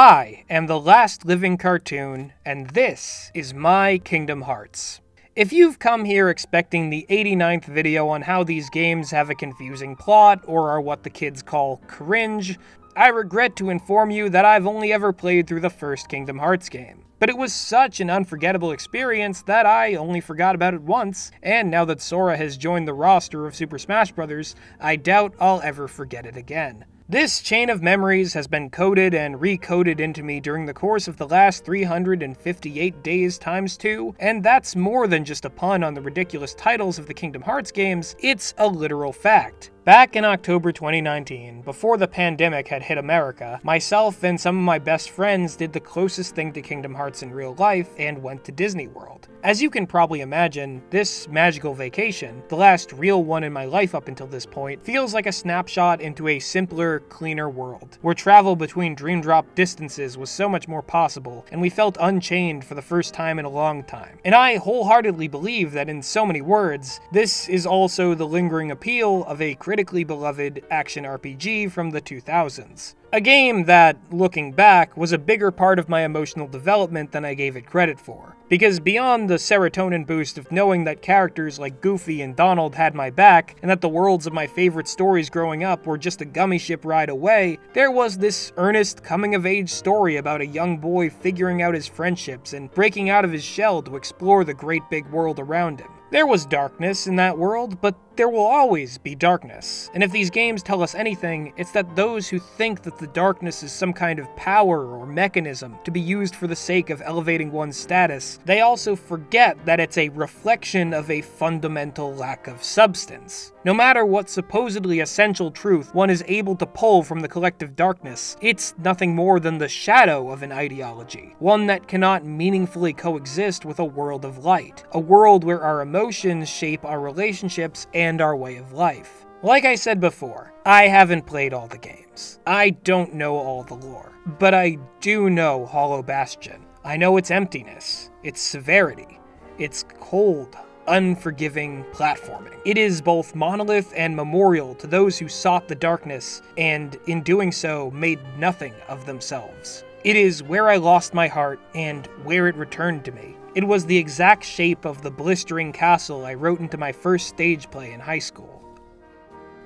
I am the last living cartoon, and this is my Kingdom Hearts. If you've come here expecting the 89th video on how these games have a confusing plot or are what the kids call cringe, I regret to inform you that I've only ever played through the first Kingdom Hearts game. But it was such an unforgettable experience that I only forgot about it once, and now that Sora has joined the roster of Super Smash Bros., I doubt I'll ever forget it again. This chain of memories has been coded and recoded into me during the course of the last 358 days times 2, and that's more than just a pun on the ridiculous titles of the Kingdom Hearts games, it's a literal fact. Back in October 2019, before the pandemic had hit America, myself and some of my best friends did the closest thing to Kingdom Hearts in real life and went to Disney World. As you can probably imagine, this magical vacation, the last real one in my life up until this point, feels like a snapshot into a simpler, cleaner world, where travel between dream drop distances was so much more possible, and we felt unchained for the first time in a long time. And I wholeheartedly believe that in so many words, this is also the lingering appeal of a critically beloved action RPG from the 2000s. A game that, looking back, was a bigger part of my emotional development than I gave it credit for. Because beyond the serotonin boost of knowing that characters like Goofy and Donald had my back, and that the worlds of my favorite stories growing up were just a gummy ship ride away, there was this earnest coming-of-age story about a young boy figuring out his friendships and breaking out of his shell to explore the great big world around him. There was darkness in that world, but there will always be darkness. And if these games tell us anything, it's that those who think that the darkness is some kind of power or mechanism to be used for the sake of elevating one's status, they also forget that it's a reflection of a fundamental lack of substance. No matter what supposedly essential truth one is able to pull from the collective darkness, it's nothing more than the shadow of an ideology, one that cannot meaningfully coexist with a world of light, a world where our emotions shape our relationships and our way of life. Like I said before, I haven't played all the games. I don't know all the lore, but I do know Hollow Bastion. I know its emptiness, its severity, its cold, unforgiving platforming. It is both monolith and memorial to those who sought the darkness and, in doing so, made nothing of themselves. It is where I lost my heart and where it returned to me. It was the exact shape of the blistering castle I wrote into my first stage play in high school.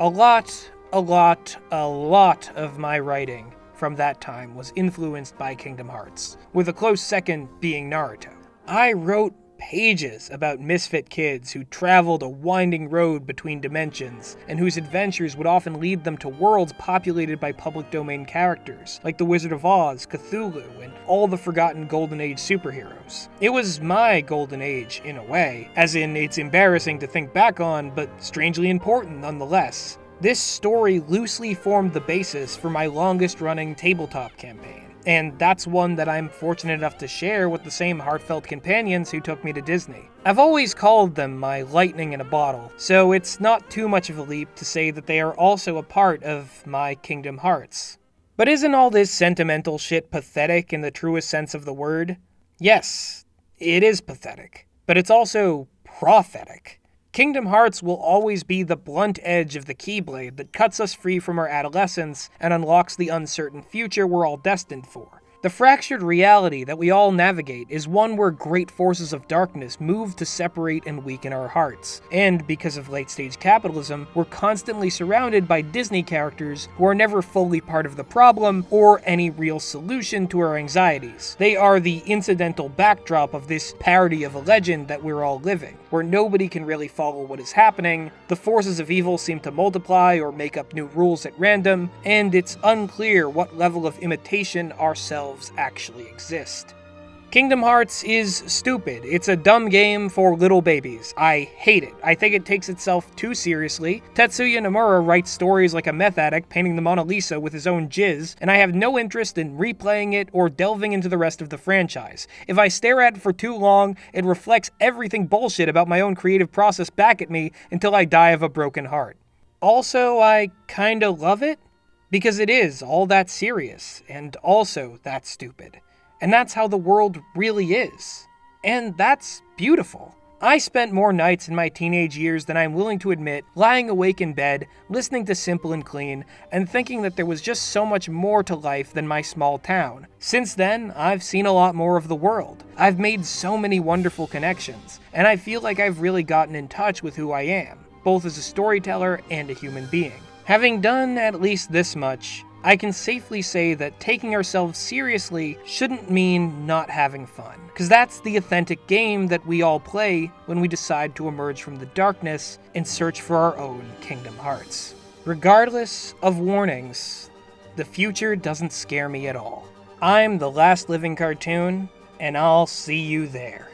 A lot of my writing from that time was influenced by Kingdom Hearts, with a close second being Naruto. I wrote pages about misfit kids who traveled a winding road between dimensions, and whose adventures would often lead them to worlds populated by public domain characters, like the Wizard of Oz, Cthulhu, and all the forgotten Golden Age superheroes. It was my Golden Age, in a way, as in it's embarrassing to think back on, but strangely important nonetheless. This story loosely formed the basis for my longest-running tabletop campaign. And that's one that I'm fortunate enough to share with the same heartfelt companions who took me to Disney. I've always called them my lightning in a bottle, so it's not too much of a leap to say that they are also a part of my Kingdom Hearts. But isn't all this sentimental shit pathetic in the truest sense of the word? Yes, it is pathetic, but it's also prophetic. Kingdom Hearts will always be the blunt edge of the Keyblade that cuts us free from our adolescence and unlocks the uncertain future we're all destined for. The fractured reality that we all navigate is one where great forces of darkness move to separate and weaken our hearts. And because of late-stage capitalism, we're constantly surrounded by Disney characters who are never fully part of the problem or any real solution to our anxieties. They are the incidental backdrop of this parody of a legend that we're all living, where nobody can really follow what is happening, the forces of evil seem to multiply or make up new rules at random, and it's unclear what level of imitation ourselves actually exist. Kingdom Hearts is stupid. It's a dumb game for little babies. I hate it. I think it takes itself too seriously. Tetsuya Nomura writes stories like a meth addict painting the Mona Lisa with his own jizz, and I have no interest in replaying it or delving into the rest of the franchise. If I stare at it for too long, it reflects everything bullshit about my own creative process back at me until I die of a broken heart. Also, I kinda love it, because it is all that serious, and also that stupid. And that's how the world really is. And that's beautiful. I spent more nights in my teenage years than I'm willing to admit lying awake in bed, listening to Simple and Clean, and thinking that there was just so much more to life than my small town. Since then, I've seen a lot more of the world. I've made so many wonderful connections, and I feel like I've really gotten in touch with who I am, both as a storyteller and a human being. Having done at least this much, I can safely say that taking ourselves seriously shouldn't mean not having fun, because that's the authentic game that we all play when we decide to emerge from the darkness and search for our own Kingdom Hearts. Regardless of warnings, the future doesn't scare me at all. I'm the last living cartoon, and I'll see you there.